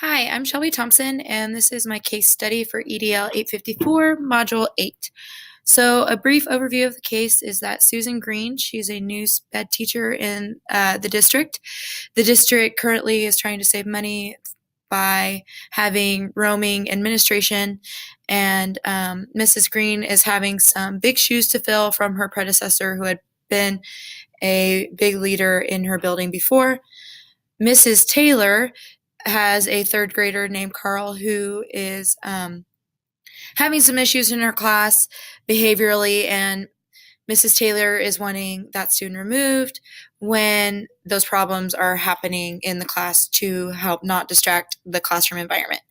Hi, I'm Shelby Thompson, and this is my case study for EDL 854, Module 8. So, a brief overview of the case is that Susan Green, she's a new SPED teacher in the district. The district currently is trying to save money by having roaming administration, and Mrs. Green is having some big shoes to fill from her predecessor who had been a big leader in her building before. Mrs. Taylor has a third grader named Carl who is having some issues in her class behaviorally, and Mrs. Taylor is wanting that student removed when those problems are happening in the class to help not distract the classroom environment.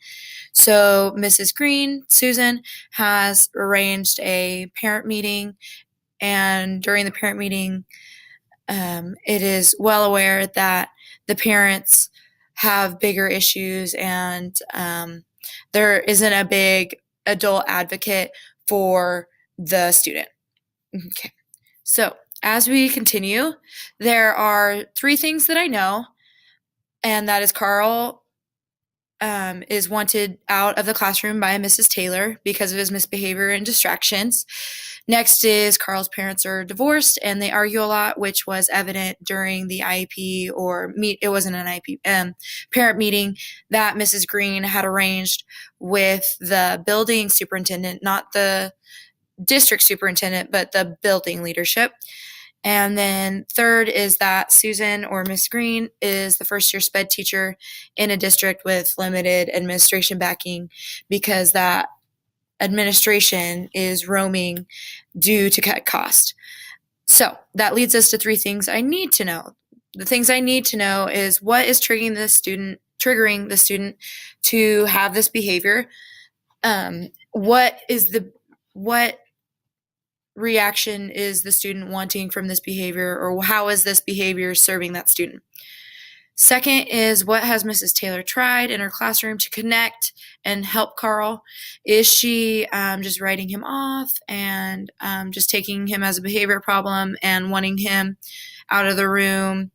So Mrs. Green, Susan, has arranged a parent meeting, and during the parent meeting, it is well aware that the parents have bigger issues, and there isn't a big adult advocate for the student. Okay, so as we continue, there are three things that I know, and that is Carl is wanted out of the classroom by Mrs. Taylor because of his misbehavior and distractions. Next is Carl's parents are divorced and they argue a lot, which was evident during the IEP it wasn't an IEP, parent meeting that Mrs. Green had arranged with the building superintendent, not the district superintendent, but the building leadership. And then third is that Susan or Miss Green is the first year SPED teacher in a district with limited administration backing because that administration is roaming due to cut cost. So that leads us to three things I need to know. The things I need to know is what is triggering the student to have this behavior. What reaction is the student wanting from this behavior, or how is this behavior serving that student? Second is, what has Mrs. Taylor tried in her classroom to connect and help Carl? Is she just writing him off and just taking him as a behavior problem and wanting him out of the room?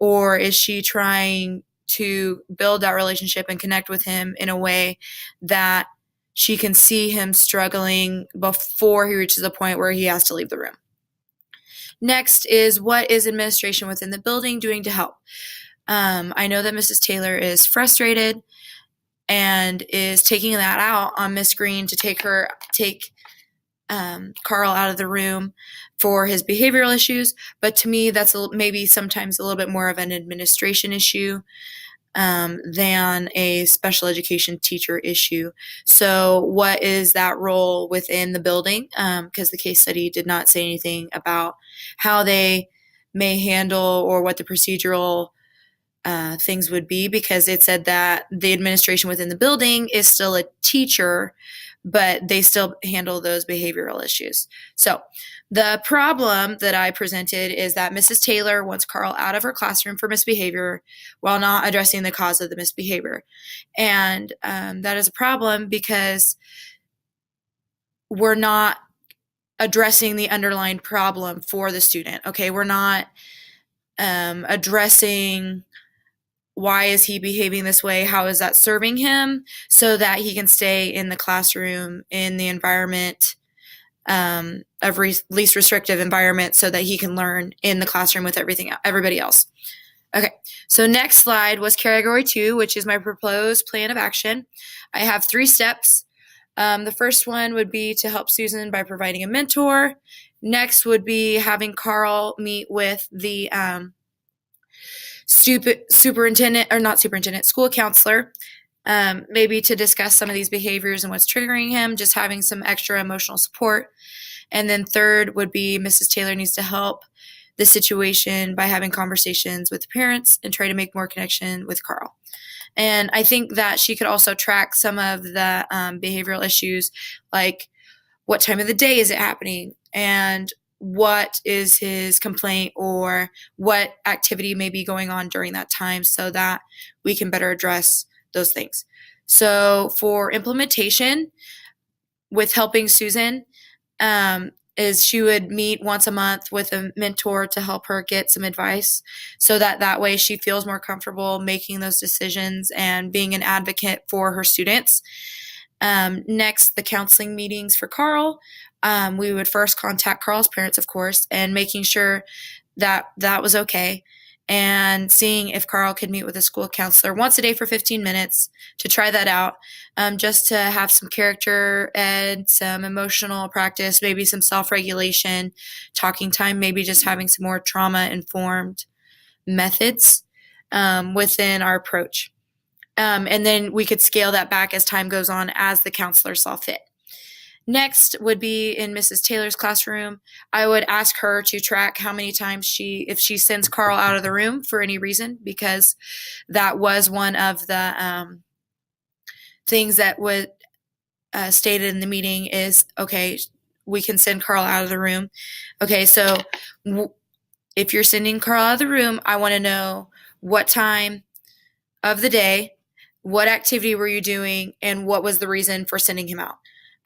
Or is she trying to build that relationship and connect with him in a way that she can see him struggling before he reaches a point where he has to leave the room? Next is, what is administration within the building doing to help? I know that Mrs. Taylor is frustrated and is taking that out on Miss Green to take Carl out of the room for his behavioral issues. But to me, that's maybe sometimes a little bit more of an administration issue than a special education teacher issue. So what is that role within the building? Because the case study did not say anything about how they may handle or what the procedural things would be, because it said that the administration within the building is still a teacher, but they still handle those behavioral issues. So the problem that I presented is that Mrs. Taylor wants Carl out of her classroom for misbehavior while not addressing the cause of the misbehavior. And that is a problem because we're not addressing the underlying problem for the student. Okay, we're not addressing why is he behaving this way? How is that serving him so that he can stay in the classroom in the environment of least restrictive environment so that he can learn in the classroom with everybody else. Okay, so next slide was category 2, which is my proposed plan of action. I have 3 steps. The first one would be to help Susan by providing a mentor. Next would be having Carl meet with the school counselor, maybe to discuss some of these behaviors and what's triggering him, just having some extra emotional support. And then third would be Mrs. Taylor needs to help the situation by having conversations with the parents and try to make more connection with Carl. And I think that she could also track some of the behavioral issues, like what time of the day is it happening, and what is his complaint, or what activity may be going on during that time, so that we can better address those things. So for implementation with helping Susan, is she would meet once a month with a mentor to help her get some advice so that way she feels more comfortable making those decisions and being an advocate for her students. Next, the counseling meetings for Carl. We would first contact Carl's parents, of course, and making sure that that was okay, and seeing if Carl could meet with a school counselor once a day for 15 minutes to try that out, just to have some character and some emotional practice, maybe some self regulation, talking time, maybe just having some more trauma informed methods within our approach. And then we could scale that back as time goes on as the counselor saw fit. Next would be in Mrs. Taylor's classroom. I would ask her to track how many times if she sends Carl out of the room for any reason, because that was one of the things that was stated in the meeting is, okay, we can send Carl out of the room. Okay, so if you're sending Carl out of the room, I want to know what time of the day, what activity were you doing, and what was the reason for sending him out.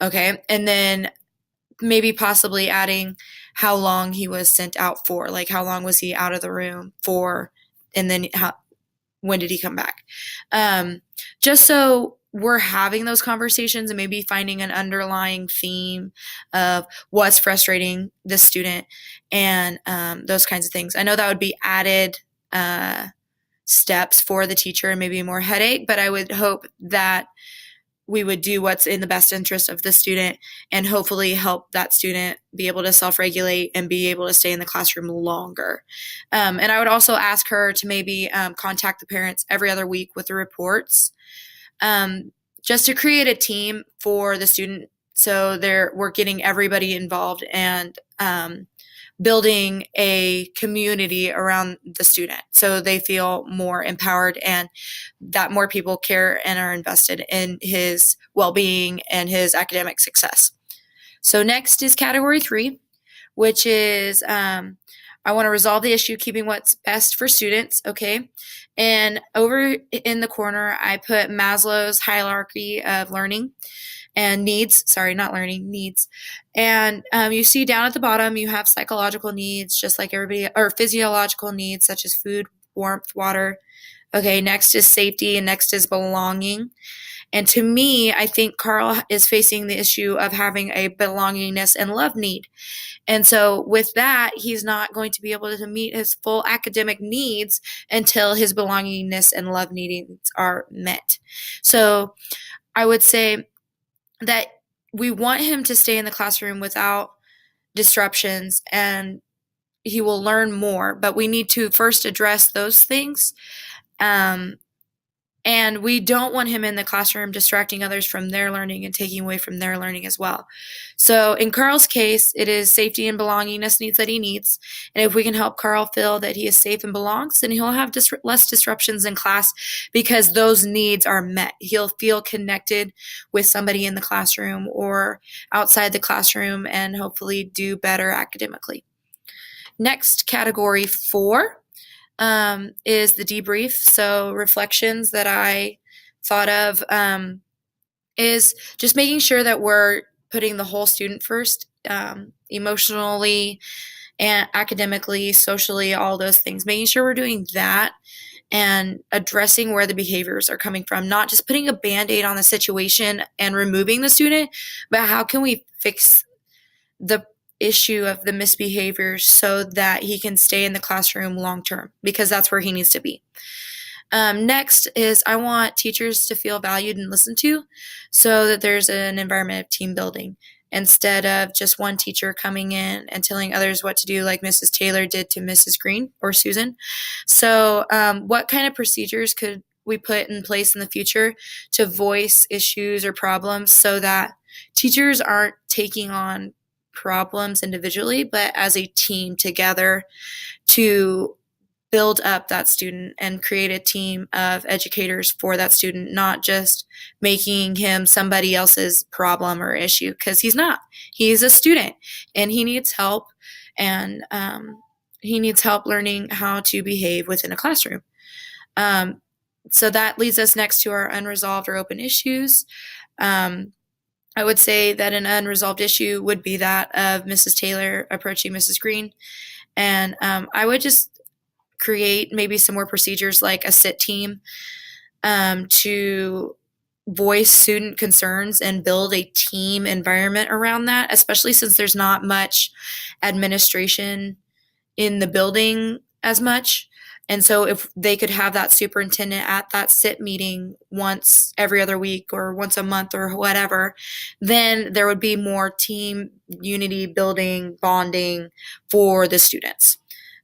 Okay, and then maybe possibly adding how long he was sent out for, like how long was he out of the room for, and then when did he come back? Just so we're having those conversations and maybe finding an underlying theme of what's frustrating the student and those kinds of things. I know that would be added steps for the teacher and maybe more headache, but I would hope that we would do what's in the best interest of the student and hopefully help that student be able to self-regulate and be able to stay in the classroom longer. And I would also ask her to maybe contact the parents every other week with the reports, just to create a team for the student. So we're getting everybody involved and building a community around the student so they feel more empowered and that more people care and are invested in his well-being and his academic success. So next is category 3, which is I want to resolve the issue keeping what's best for students. Okay, and over in the corner I put Maslow's hierarchy of learning and needs. Sorry, not learning, needs. And you see down at the bottom, you have psychological needs, just like everybody, or physiological needs, such as food, warmth, water. Okay, next is safety, and next is belonging. And to me, I think Carl is facing the issue of having a belongingness and love need. And so with that, he's not going to be able to meet his full academic needs until his belongingness and love needs are met. So I would say that we want him to stay in the classroom without disruptions and he will learn more, but we need to first address those things. And we don't want him in the classroom distracting others from their learning and taking away from their learning as well. So in Carl's case, it is safety and belongingness needs that he needs. And if we can help Carl feel that he is safe and belongs, then he'll have less disruptions in class because those needs are met. He'll feel connected with somebody in the classroom or outside the classroom and hopefully do better academically. Next, category 4. Is the debrief. So reflections that I thought of is just making sure that we're putting the whole student first, emotionally and academically, socially, all those things. Making sure we're doing that and addressing where the behaviors are coming from, not just putting a Band-Aid on the situation and removing the student, but how can we fix the issue of the misbehaviors so that he can stay in the classroom long term, because that's where he needs to be. Next is I want teachers to feel valued and listened to so that there's an environment of team building instead of just one teacher coming in and telling others what to do like Mrs. Taylor did to Mrs. Green or Susan. So what kind of procedures could we put in place in the future to voice issues or problems so that teachers aren't taking on problems individually, but as a team together to build up that student and create a team of educators for that student, not just making him somebody else's problem or issue, because he's not. He's a student and he needs help, and he needs help learning how to behave within a classroom. So that leads us next to our unresolved or open issues. I would say that an unresolved issue would be that of Mrs. Taylor approaching Mrs. Green. And I would just create maybe some more procedures like a sit team to voice student concerns and build a team environment around that, especially since there's not much administration in the building as much. And so if they could have that superintendent at that sit meeting once every other week or once a month or whatever, then there would be more team unity building, bonding for the students.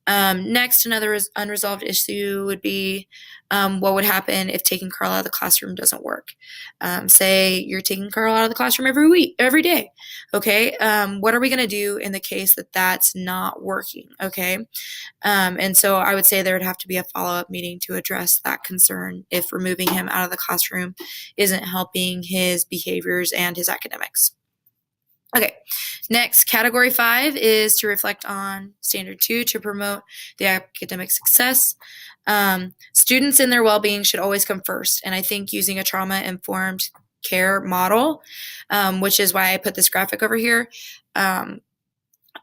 Next, another unresolved issue would be what would happen if taking Carl out of the classroom doesn't work. Say you're taking Carl out of the classroom every day. Okay, what are we going to do in the case that that's not working? Okay, and so I would say there would have to be a follow-up meeting to address that concern if removing him out of the classroom isn't helping his behaviors and his academics. Okay, next, category 5 is to reflect on standard 2 to promote the academic success. Students and their well-being should always come first, and I think using a trauma-informed care model, which is why I put this graphic over here,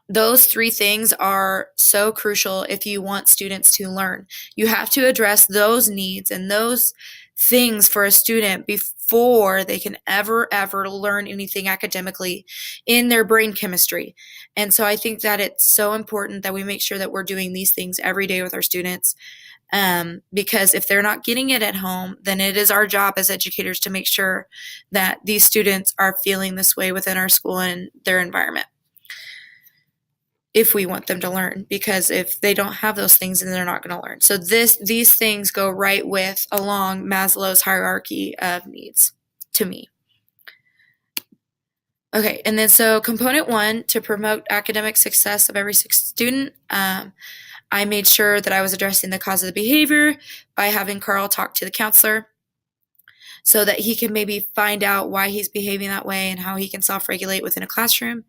those 3 things are so crucial if you want students to learn. You have to address those needs and those things for a student before they can ever learn anything academically in their brain chemistry. And so I think that it's so important that we make sure that we're doing these things every day with our students, because if they're not getting it at home, then it is our job as educators to make sure that these students are feeling this way within our school and their environment, if we want them to learn, because if they don't have those things, then they're not going to learn. So these things go right along Maslow's hierarchy of needs to me. Okay, and then so component 1, to promote academic success of every student, I made sure that I was addressing the cause of the behavior by having Carl talk to the counselor so that he can maybe find out why he's behaving that way and how he can self-regulate within a classroom.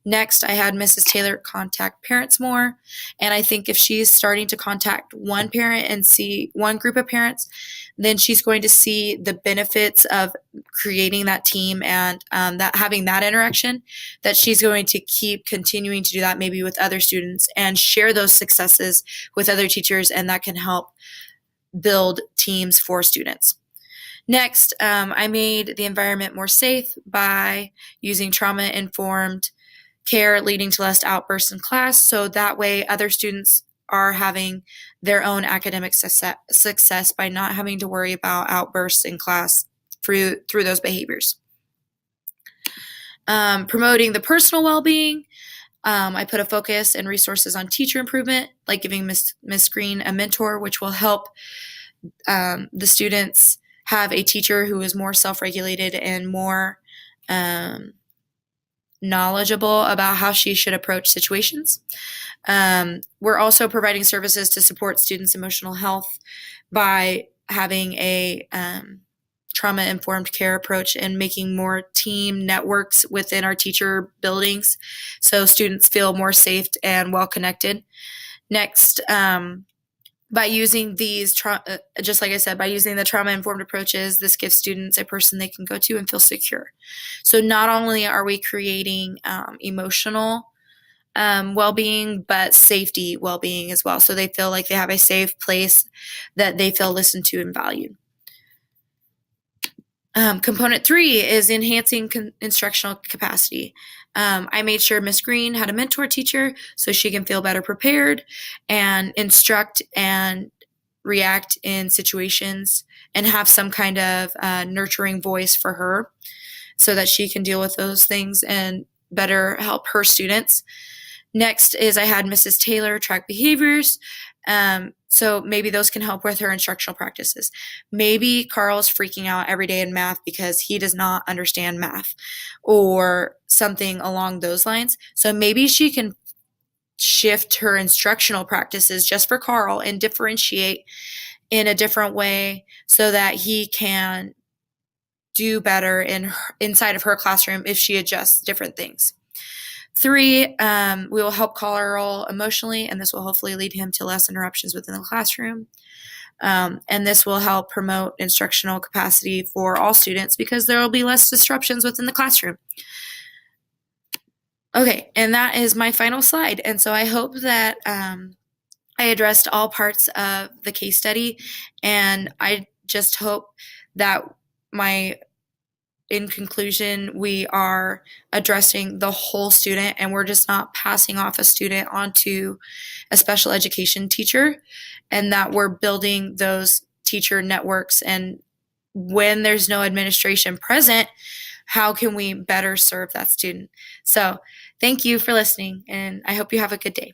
Next, I had Mrs. Taylor contact parents more, and I think if she's starting to contact one parent and see one group of parents, then she's going to see the benefits of creating that team and that having that interaction, that she's going to keep continuing to do that maybe with other students and share those successes with other teachers, and that can help build teams for students. Next, I made the environment more safe by using trauma-informed care leading to less outbursts in class, so that way other students are having their own academic success by not having to worry about outbursts in class through those behaviors. Promoting the personal well-being, I put a focus and resources on teacher improvement, like giving Miss Green a mentor, which will help the students have a teacher who is more self-regulated and more knowledgeable about how she should approach situations. We're also providing services to support students' emotional health by having a trauma-informed care approach and making more team networks within our teacher buildings so students feel more safe and well-connected. Next, by using these, just like I said, by using the trauma-informed approaches, this gives students a person they can go to and feel secure. So not only are we creating emotional well-being, but safety well-being as well. So they feel like they have a safe place that they feel listened to and valued. Component 3 is enhancing instructional capacity. I made sure Miss Green had a mentor teacher so she can feel better prepared and instruct and react in situations and have some kind of nurturing voice for her so that she can deal with those things and better help her students. Next is I had Mrs. Taylor track behaviors. So maybe those can help with her instructional practices. Maybe Carl's freaking out every day in math because he does not understand math or something along those lines. So maybe she can shift her instructional practices just for Carl and differentiate in a different way so that he can do better inside of her classroom if she adjusts different things. 3, we will help Carl emotionally, and this will hopefully lead him to less interruptions within the classroom. And this will help promote instructional capacity for all students because there will be less disruptions within the classroom. Okay, and that is my final slide. And so I hope that I addressed all parts of the case study, and I just hope that my in conclusion, we are addressing the whole student and we're just not passing off a student onto a special education teacher, and that we're building those teacher networks. And when there's no administration present, how can we better serve that student? So, thank you for listening, and I hope you have a good day.